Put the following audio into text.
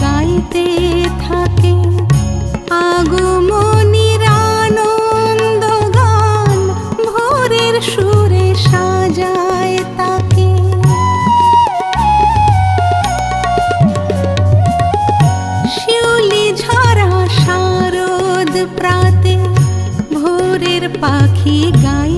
গাইতে থাকে আগমনীর আনন্দ গান, ভোরের সুরে সাজায় তাকে। শিউলি ঝরা শারদ প্রাতে ভোরের পাখি গায়